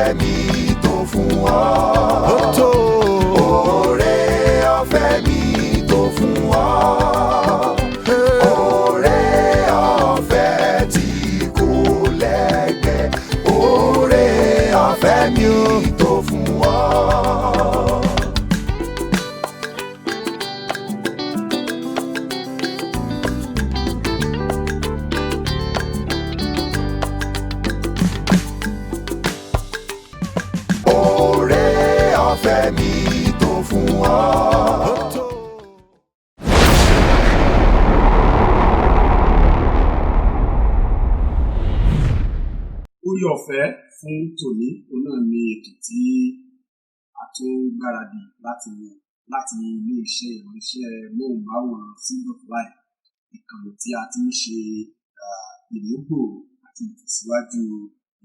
ọ̀fẹ́ mi tó fún ọ. Ó tó oore ọ̀fẹ́ mi tó fún ọ. Oore ọ̀fẹ́ tí kò lẹ́gbẹ́. Oore ọ̀fẹ́ mi tó fún ọ. Oore ọ̀fẹ́ mi tó fún ọ. Orí ọ̀fẹ́ fún tòní òun náà ni ètò tí a tún gbáradì láti ilé iṣẹ́ ìránṣẹ́ móhùnmáwòrán Seed of Life, ìkànnì tí a ti ń ṣe ìmúgbòòrò àti ìtẹ̀síwájú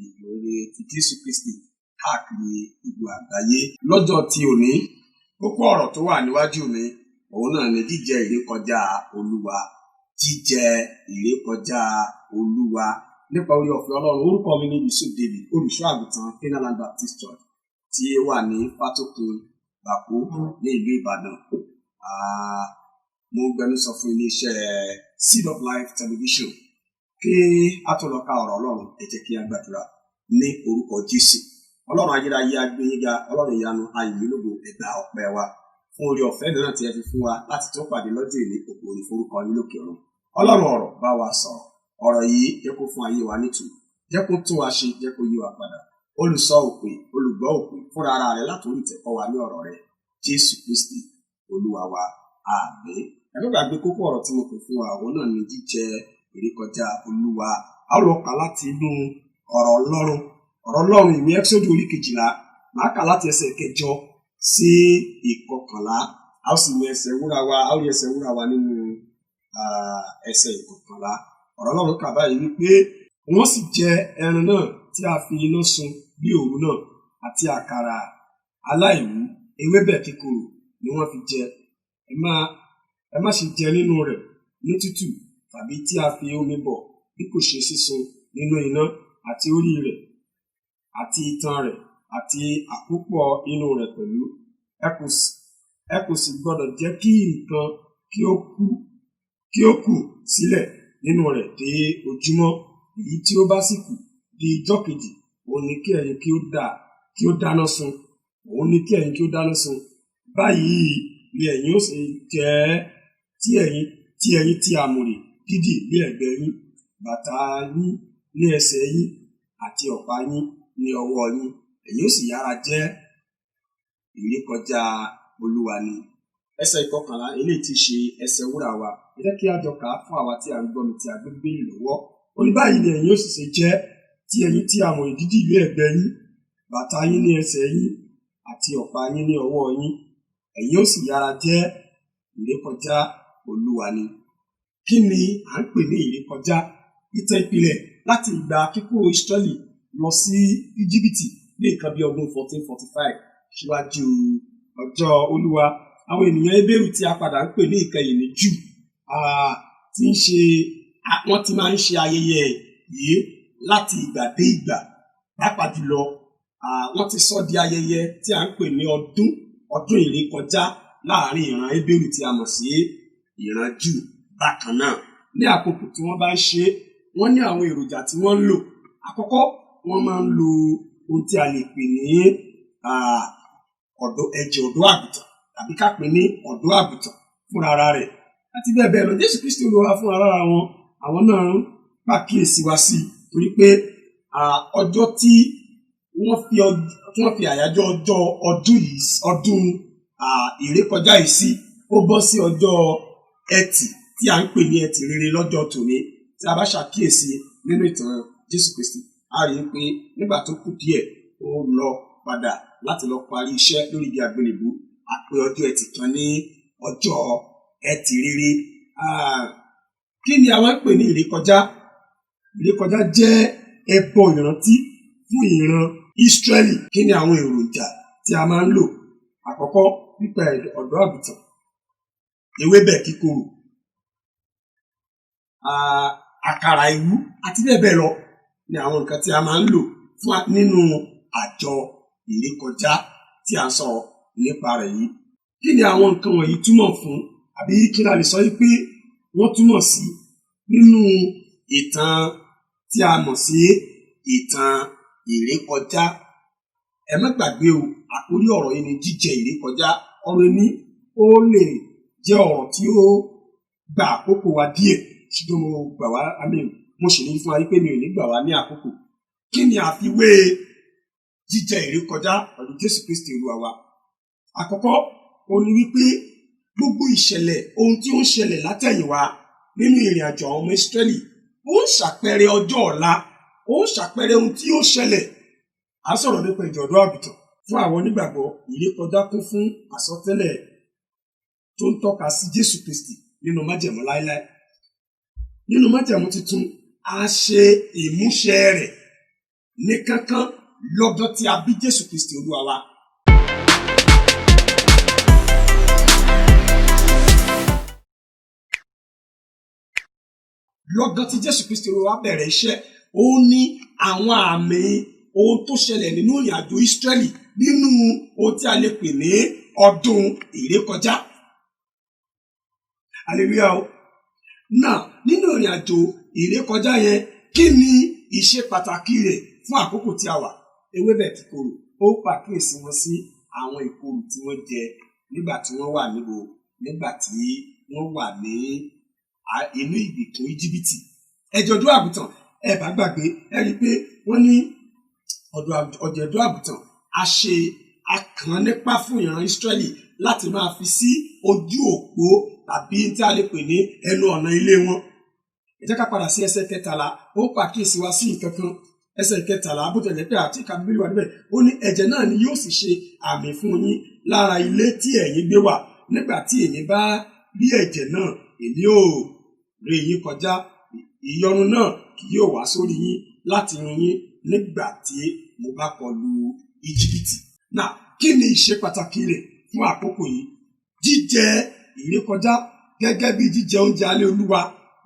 ìrere ti Jésù Kristi káàkiri gbogbo àgbáyé. Lọ́jọ́ tí òní, kókó ọ̀rọ̀ tó wà níwájú mi òun náà ni jíjẹ ìrékọjá Olúwa. Jíjẹ ìrékọjá Olúwa nípa orí ọ̀fẹ́ Ọlọ́run. Orúkọ mi ni Yusuf David, olùṣọ́ àgùntàn Kenaland Baptist Church tí ó wà ní Fátòkun Bàkó ní ìlú Ìbàdàn. Mo gbẹnusọ fún iléeṣẹ́ Seed of Life Television. Kí a tó lọ ka ọ̀rọ̀ Ọlọ́run, ẹ jẹ́ kí a gbàdúrà ní orúkọ Jésù. Ọlọ́run ayérayé agbẹ́yìnga, Ọlọ́run ìyanu ayìnlélógo, ẹ̀dá ọpẹ́ wa fún orí ọ̀fẹ́ náà tí ẹ fi fún wa láti tó pàdé lọ́jọ́ ìní ògo ní forúkọ yín lókè ọ̀run. Ọlọ́run ọ̀rọ̀ bá wa sọ̀rọ̀. Ọ̀rọ̀ yìí jẹ́ kó fún ayé wa nítumọ̀, jẹ́ kó tún wa ṣe, jẹ́ kó yí wa padà. Olùsọ òpè, olùgbọ́ òpè fúnra ara rẹ̀ látòrí ìtẹ̀kọ́ wa ní ọ̀rọ̀ rẹ̀. Jésù Kristi Olúwa wa, àmín. Ẹ má gbàgbé kókó ọ̀rọ̀ tí mo pè fún wa, àwọn náà ni jíjẹ ìrékọjá Olúwa. A ó lọ kà láti inú ọ̀rọ̀ Ọlọ́run. Ọ̀rọ̀ Ọlọ́run ìwé Ẹ́kísódù orí 12, màá kà láti ẹsẹ̀ 8 sí 11. A ó sì mú ẹsẹ̀ wúrà wa, a ó rí ẹsẹ̀ wúrà wa nínú ẹsẹ̀ 11. Ọ̀rọ̀ Ọlọ́run kà báyìí wípé wọ́n sì jẹ ẹran náà tí a fi iná sun bí òru náà àti àkàrà aláìwú ewébẹ̀ kíkorò ni wọ́n fi jẹ. Ẹ má ṣe jẹ nínú rẹ̀ ní tútù tàbí tí a fi omi bọ̀, bí kò ṣe sísun nínú iná, àti orí rẹ̀ àti itan rẹ̀ àti àpòpọ̀ inú rẹ̀ pẹ̀lú. Ẹ kò sì gbọdọ̀ jẹ́ kí nǹkan kí ó kù sílẹ̀ nínú rẹ̀ dé ojúmọ́. Èyí tí ó bá sì kù di ijọ́ kejì, òun ni kí ẹ̀yin kí ó dáná sun. Báyìí ni ẹ̀yin ó ṣe jẹ tí ẹ̀yin tí àmùrè dídì ní ẹ̀gbẹ́ yín, bàtà yín ní ẹsẹ̀ yín, àti ọ̀pá yín ní ọwọ́ yín. Ẹ̀yin ó sì yára jẹ ìrékọjá Olúwa ni. Ẹsẹ̀ 11 eléyìí tí ṣe ẹsẹ̀ wúrà wa. Ẹ jẹ́ kí a jọ kà á fún àwa tí a ń gbọ́ mi tí a gbé Bíbélì lọ́wọ́. Ó ní báyìí ni ẹ̀yin ó sì ṣe jẹ tí ẹ̀yin tí àmùrè dídì ní ẹ̀gbẹ́ yín, bàtà yín ní ẹsẹ̀ yín, àti ọ̀pá yín ní ọwọ́ yín. Ẹ̀yin ó sì yára jẹ ìrékọjá Olúwa ni. Kí ni à ń pè ní ìrékọjá? Ìtàn ìpìlẹ̀ láti ìgbà kíkó Ísírẹ́lì lọ sí Íjíbítì ní nǹkan bí ọdún 1445 síwájú ọjọ́ Olúwa. Àwọn ènìyàn Hébérù tí a padà ń pè ní ìkẹyìn ní Júù tí ń ṣe wọ́n ti máa ń ṣe ayẹyẹ yìí láti ìgbà dé ìgbà. Pàápàá jùlọ wọ́n ti sọ di ayẹyẹ tí a ń pè ní ọdún ìrékọjá láàrin ìran Hébérù tí a mọ̀ sí ìran Júù. Bákan náà, ní àkókò tí wọ́n bá ń ṣe, wọ́n ní àwọn èròjà tí wọ́n ń lò. Àkọ́kọ́, wọ́n máa ń lo ohun tí a lè pè ní ẹ̀jẹ̀ ọ̀dọ́ àgùntàn, tàbí ká pè ní ọ̀dọ́ àgùntàn fúnra rẹ̀, àti bẹ́ẹ̀ bẹ́ẹ̀ lọ. Jésù Kristi Olúwa fún ara wọn, àwọn náà ń pàkíyèsí wa sí, torí pé ọjọ́ tí wọ́n fi àyájọ́ ọdún ìrékọjá yìí sí, ó bọ́ sí ọjọ́ Ẹtì tí a ń pè ní Ẹtì Rere lọ́jọ́ tòní. Tí a bá ṣàkíyèsí nínú ìtàn Jésù Kristi, a rí i pé nígbà tó kù díẹ̀ ó lọ padà láti lọ parí iṣẹ́ lórí igi àgbélébùú, a pè ọjọ́ Ẹtì kan ní ọjọ́ Ẹtì Rere. Kí ni àwọn ń pè ní ìrékọjá? Ìrékọjá jẹ́ ẹbọ ìrántí fún ìran Ísírẹ́lì. Kí ni àwọn èròjà tí a máa ń lò? Àkọ́kọ́, pípa ọ̀dọ́ àgùntàn, ewébẹ̀ kíkorò, àkàrà ìwú àti bẹ́ẹ̀ bẹ́ẹ̀ lọ ni àwọn nǹkan tí a máa ń lò nínú àjọ ìrékọjá tí a ń sọ̀rọ̀ nípa rẹ̀ yìí. Kí ni àwọn nǹkan wọ̀nyí túmọ̀ fún, àbí kí la lè sọ wípé wọ́n túmọ̀ sí nínú ìtàn tí a mọ̀ sí ìtàn ìrékọjá? Ẹ má gbàgbé o, àkórí ọ̀rọ̀ yìí ni jíjẹ ìrékọjá. Ọ̀rọ̀ ní ó lè jẹ́ ọ̀rọ̀ tí ó gba àkókò wa díẹ̀, ṣùgbọ́n mo sì ní fún wa wípé mi ò ní gbà wá ní àkókò. Kí ni àfiwé jíjẹ ìrékọjá pẹ̀lú Jésù Kristi Olúwa wa? Àkọ́kọ́, ó ní wípé gbogbo ìṣẹ̀lẹ̀ ohun tí ó ń ṣẹlẹ̀ látẹ̀yìnwá nínú ìrìn àjò àwọn ọmọ Ísírẹ́lì ó ń ṣàpẹẹrẹ ọjọ́ ọ̀la, ó ń ṣàpẹẹrẹ ohun tí ó ṣẹlẹ̀. À ń sọ̀rọ̀ nípa ìjọ̀dún àgùntàn. Fún àwọn onígbàgbọ́, ìrékọjá kún fún àsọtẹ́lẹ̀ tó ń tọ́ka sí Jésù Kristi nínú májẹ̀mú láéláé. Nínú májẹ̀mú tuntun, a ṣe ìmúṣẹ rẹ̀ ní kánkán lọ́dún tí a bí Jésù Kristi Olúwa wa. Lọ́dún tí Jésù Kristi Olúwa bẹ̀rẹ̀ iṣẹ́, ó ní àwọn àmì ohun tó ṣẹlẹ̀ nínú ìrìn àjò Ísírẹ́lì nínú ohun tí a lè pè ní ọdún ìrékọjá. Hallelujah o. Náà, nínú ìrìn àjò ìrékọjá yẹn, kí ni ìṣe pàtàkì rẹ̀ fún àkókò tí a wà? Ewébẹ̀ kíkorò, ó pàkíyèsí wọn sí àwọn ìkorò tí wọ́n jẹ nígbà tí wọ́n wà níbo, nígbà tí wọ́n wà ní inú ìgbèkùn Íjíbítì. Ẹ̀jọ̀dún àgùntàn, ẹ bá gbàgbé, ẹ rí i pé wọ́n ní ọ̀jọ̀dún àgùntàn akàn nípa fún ìran Ísírẹ́lì láti máa fi sí ojú òpó tàbí tí a lè pè ní ẹnu ọ̀nà ilé wọn. Ẹ jẹ́ ká padà sí ẹsẹ̀ 13, ó pàkíyèsí wa sí nǹkan kan. Ẹsẹ̀ 14, bó tẹ̀lé pé àti ìka Bíbélì wà níbẹ̀, ó ní ẹ̀jẹ̀ náà ni yóò sì ṣe àmì fún yín lára ilé tí ẹ̀yin gbé wà. Nígbà tí ẹ̀yin bá rí ẹ̀jẹ̀ náà, èmi ó ré yín kọjá, ìyọnu náà kì yóò wá sórí yín láti run yín nígbà tí mo bá kọlu Íjíbítì. Náà, kí ni ìṣe pàtàkì rẹ̀ fún àkókò yìí? Jíjẹ ìrékọjá gẹ́gẹ́ bí jíjẹ oúnjẹ alẹ́ Olúwa,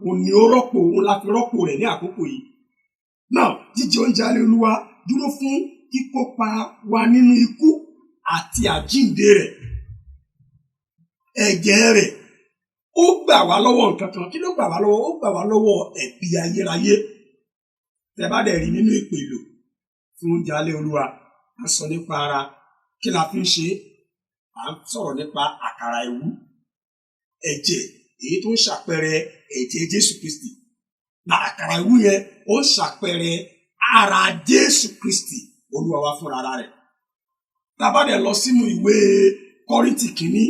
òun la fi rọ́pò rẹ̀ ní àkókò yìí. Náà, jíjẹ oúnjẹ alẹ́ Olúwa dúró fún kíkópa wa nínú ikú àti àjíǹde rẹ̀. Ẹ̀jẹ̀ rẹ̀ ó gbà wá lọ́wọ́ nǹkan kan. Kí ló gbà wá lọ́wọ́? Ó gbà wá lọ́wọ́ ẹ̀bi ayérayé. Tẹ́ bá dẹ̀ rí nínú ìpèlò fún oúnjẹ alẹ́ Olúwa, a sọ nípa ara. Kí la fi ń ṣe? À ń sọ̀rọ̀ nípa àkàrà ẹ̀wú, ẹ̀jẹ̀ èyí tó ń ṣàpẹẹrẹ ẹ̀jẹ̀ Jésù Kristi. Na àkàrà ẹ̀wú yẹn ó ń ṣàpẹẹrẹ ara Jésù Kristi Olúwa wa fúnra rẹ̀. Tá bá dẹ̀ lọ sínú ìwé Kọ́ríńtì kìíní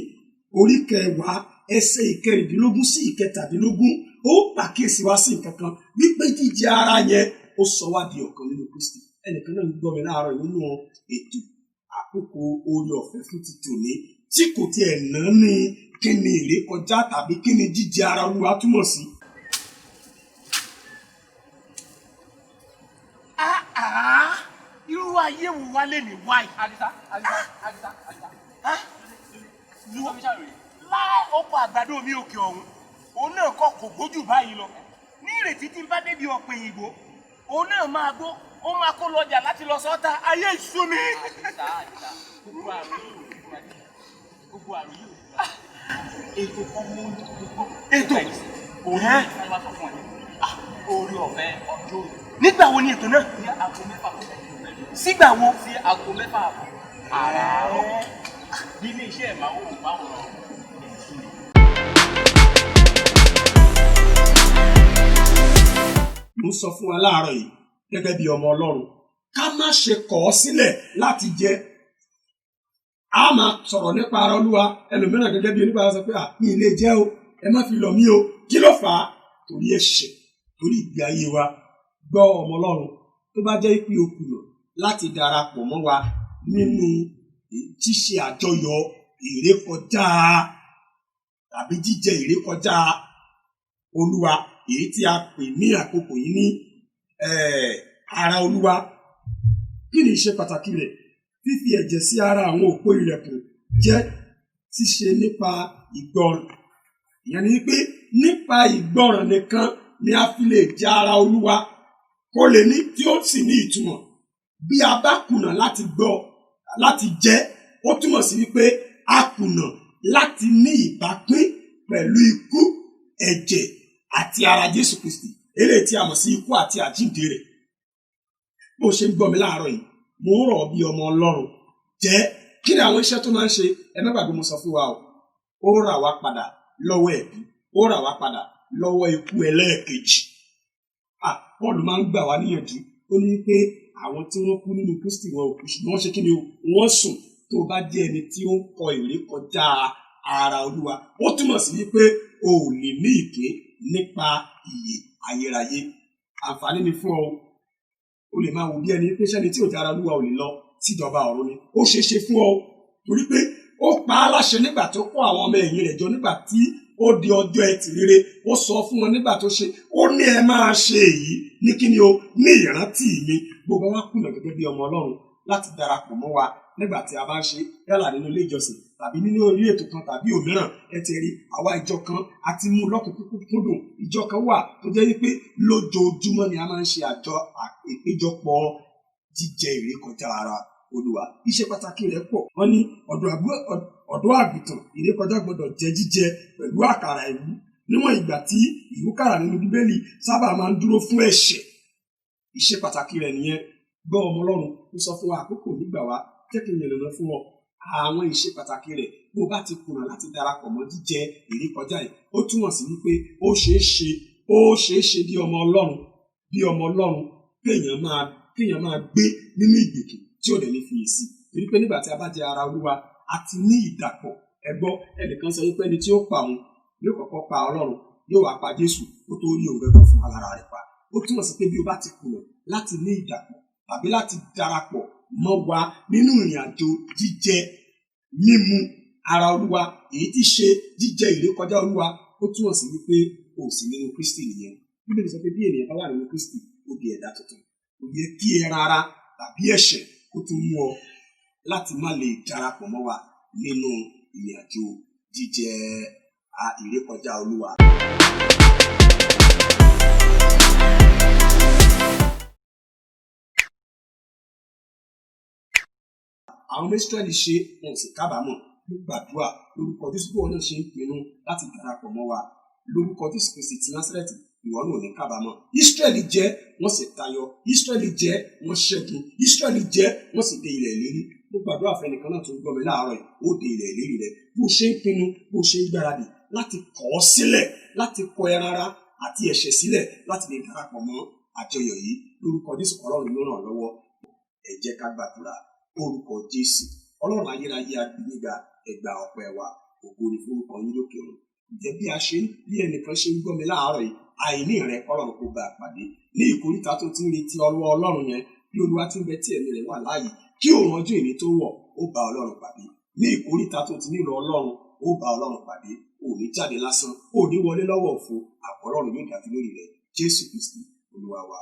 orí 10 ẹsẹ̀ 13 sí 17, ó pàkíyèsí wá sí nǹkan kan wípé jíjẹ ara yẹn ó sọ wá di ọ̀kan nínú Kristi. Ẹnìkan náà ń gbọ́ mi láàárọ̀ nínú ètò àkókò oore ọ̀fẹ́ fún ti tòní tí kò tiẹ̀ náà ní kí ni ìrékọjá tàbí kí ni jíjẹ ara Olúwa túmọ̀ sí. Irú ayé wo wá lè ní wáyé? Àdìsá. Láì oko àgbàdo mi òkè ọ̀hún, òun náà kọ́ kò gbójú báyìí lọ. Ní ìrètí tí n bá débi ọ̀pẹ ìgbò, òun náà máa gbó, ó máa kó lọ́jà láti lọ sọ́ta. Ayé ìṣú mi. Àdìsá, gbogbo àrùn yìí. Ètò kan mú gbogbo. Ètò òun ní ìfọwọ́ sọ fún ẹ. Orí ọ̀fẹ́ ọjọ́ òní. Nígbà wo ni ètò náà? Ní aago 6. Sígbà wo? Sí aago 6 àràárọ̀. Ní ilé iṣẹ́ ìmáwòrán. Mo sọ fún wa láàárọ̀ yìí gẹ́gẹ́ bí ọmọ Ọlọ́run, ká má ṣe kọ̀ ọ́ sílẹ̀ láti jẹ. A máa sọ̀rọ̀ nípa ara Olúwa, ẹlòmíràn gẹ́gẹ́ bí onígbàgbọ́ sọ pé mi ì lè jẹ o, ẹ má fi lọ̀ mí o. Kí ló fà á? Torí ẹ̀ṣẹ̀, torí ìgbé ayé wa. Gbọ́ ọmọ Ọlọ́run, tó bá jẹ́ pé o kùnà láti darapọ̀ mọ́ wa nínú ṣíṣe àjọyọ̀ ìrékọjá tàbí jíjẹ ìrékọjá Olúwa, èyí tí a pè ní àkókò yìí ní ara Olúwa. Kí ni ìṣe pàtàkì rẹ̀? Fífi ẹ̀jẹ̀ sí ara àwọn òpó ìrẹ̀kùn jẹ́ ṣíṣe nípa ìgbọràn. Ìyẹn ni pé nípa ìgbọràn nìkan ni a fi lè jẹ ara Olúwa kó lè ní tí ó sì ní ìtumọ̀. bí a bá kùnà láti gbọ́ láti jẹ́ ó túmọ̀ sí wípé a kùnà láti ní ìbápín pẹ̀lú ikú ẹ̀jẹ̀ àti ara Jésù Kristi eléyìí tí a mọ̀ sí ikú àti àjíǹde rẹ̀. bó ṣe ń gbọ́ mi láàárọ̀ yìí mo ń rọ̀ bí ọmọ Ọlọ́run jẹ́ kí ni àwọn iṣẹ́ tó máa ń ṣe ẹ má gbàgbé mo sọ fún wa o ó rà wá padà lọ́wọ́ ẹ̀bí ó rà wá padà lọ́wọ́ ikú ẹlẹ́ẹ̀kejì. Paul máa ń gbà wá níyànjú ó ní pé àwọn tí wọ́n kú nínú Kristi wọn ò kú ṣùgbọ́n wọ́n ṣe kí ni o wọ́n sùn. tó bá jẹ́ ẹni tí ó ń kọ ìrékọjá ara Olúwa ó túmọ̀ sí wípé o ò lè ní ìpín nípa ìyè ayérayé. àǹfààní ni fún ọ o lè máa wò bí ẹni pé sẹ́ni tí ò dára Olúwa ò lè lọ síjọba ọ̀run ni ó ṣeé ṣe fún ọ torí pé ó pa á láṣẹ nígbà tó kó àwọn ọmọ ẹ̀yìn rẹ̀ jọ nígbà tí ó di ọjọ́ ẹtì rere ó sọ fún wọn nígbà tó ṣe ó ní ẹ máa ṣe èyí ní kíni o ní ìrántí mi. gbogbo wa kùnà gẹ́gẹ́ bí ọmọ Ọlọ́run láti darapọ̀ mọ́ wa nígbà tí a bá ń ṣe yálà nínú ilé ìjọsìn tàbí nínú orí ètò kan tàbí òmíràn. ẹ ti rí àwa ìjọ kan àti mú lọ́kùnkúndùn ìjọ kan wà tó jẹ́ wípé lójoojúmọ́ ni a máa ń ṣe àjọ ìpéjọpọ̀ jíjẹ ìrékọjá ara Olúwa. iṣẹ́ pàtàkì rẹ̀ pọ̀. wọ́n ní ọ̀dọ́ àgùntàn ìrékọjá gbọ́dọ̀ jẹ́ jíjẹ pẹ̀lú àkàrà ìlú níwọ̀n ìgbà tí ìwúkàrà nínú Bíbélì sábà máa ń dúró fún ẹ̀ṣẹ̀. iṣẹ́ pàtàkì rẹ̀ nìyẹn. gbọ́ ọmọ Ọlọ́run ó sọ fún wa àkókò nígbà wa jẹ́ kí n yànnàná fún ọ àwọn iṣẹ́ pàtàkì rẹ̀. bó o bá ti kùnà láti darapọ̀ mọ́ jíjẹ ìrékọjá yìí ó túmọ̀ sí wípé ó ṣeé ṣe bí ọmọ Ọlọ́run kéèyàn máa gbé nínú ìgbèkùn tí ò dẹ̀ ní fi èsì. torí pé nígbà tí a bá jẹ ara Olúwa a ti ní ìdàpọ̀. ẹgbọ́ ẹnìkan sọ wípé ẹni tí ó pa òun yóò kọ́kọ́ pa Ọlọ́run yóò wá pa Jésù kó tó rí òun gẹ́gẹ́ fún alára rẹ̀ pa. ó túmọ̀ sí pé bí o bá ti kùnà láti ní ìdàpọ̀ tàbí láti darapọ̀ mọ́ wa nínú ìrìn àjò jíjẹ mímu ara Olúwa èyí tí ṣe jíjẹ ìrékọjá Olúwa ó túmọ̀ sí wípé o sì nínú Kristi nìyẹn. Bíbélì sọ pé bí ènìyàn bá wà nínú Kristi ó di ẹ̀dá tuntun. kò yẹ kí ẹran ara tàbí ẹ̀ṣẹ̀ kó tún mú ọ láti má lè darapọ̀ mọ́ wa nínú ìrìn àjò jíjẹ ìrékọjá Olúwa. àwọn ọmọ Ísírẹ́lì ṣe wọn ò sì kábàámọ̀. mo gbàdúrà lórúkọ Jésù bí wọn náà ṣe ń pinnu láti darapọ̀ mọ́ wa lórúkọ Jésù Kristi ti Násárẹ́tì ìwọ náà ò ní kábàámọ̀. Ísírẹ́lì jẹ́ wọ́n sì tayọ. Ísírẹ́lì jẹ́ wọ́n ṣẹ́gun. Ísírẹ́lì jẹ́ wọ́n sì dé ilẹ̀ ìlérí. mo gbàdúrà fún ẹnìkan náà tó ń gbọ́ mi láàárọ̀ yìí ó dé ilẹ̀ ìlérí rẹ̀ bó ṣe ń pinnu bó ṣe ń gbáradì láti kọ̀ ọ́ sílẹ̀ láti kọ̀ ẹran ara àti ẹ̀ṣẹ̀ sílẹ̀ láti lè darapọ̀ mọ́ àjọyọ̀ yìí lórúkọ Jésù. Ọlọ́run ló ràn ọ́ lọ́wọ́. ẹ jẹ́ ká gbàdúrà. orúkọ Jésù Ọlọ́run ayérayé agbẹ́niga ẹgbà ọpẹ́ wa ògo ni fún orúkọ yín lókè ọ̀run. ǹjẹ́ bí ẹnìkan ṣe ń gbọ́ mi láàárọ̀ yìí àìní rẹ Ọlọ́run kó bá a pàdé ní ìkóríta tó ti ń retí ọlọ́wọ́ Ọlọ́run yẹn bí Olúwa ti ń bẹ tí ẹ̀mí rẹ̀ wà láàyè kí òun ọjọ́ ìní tó wọ̀ ó bá Ọlọ́run pàdé ní ìkóríta tó ti nílò Ọlọ́run ó bá Ọlọ́run pàdé ò ní jáde lásán ò ní wọlé lọ́wọ́ òfo àpò Ọlọ́run yóò dájú lórí rẹ̀ Jésù Kristi Olúwa wa.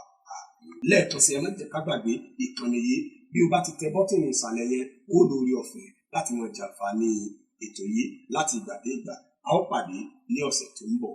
lẹ́ẹ̀kan sí ẹ má jẹ́ ká gbàgbé ìkànnì yìí bí o bá ti tẹ bọ́tìnì ìsàlẹ̀ yẹn ó lórí ọ̀fẹ́ láti mọ jàǹfààní ètò yìí láti ìgbà dé ìgbà. a ó pàdé ní ọ̀sẹ̀ tó ń bọ̀.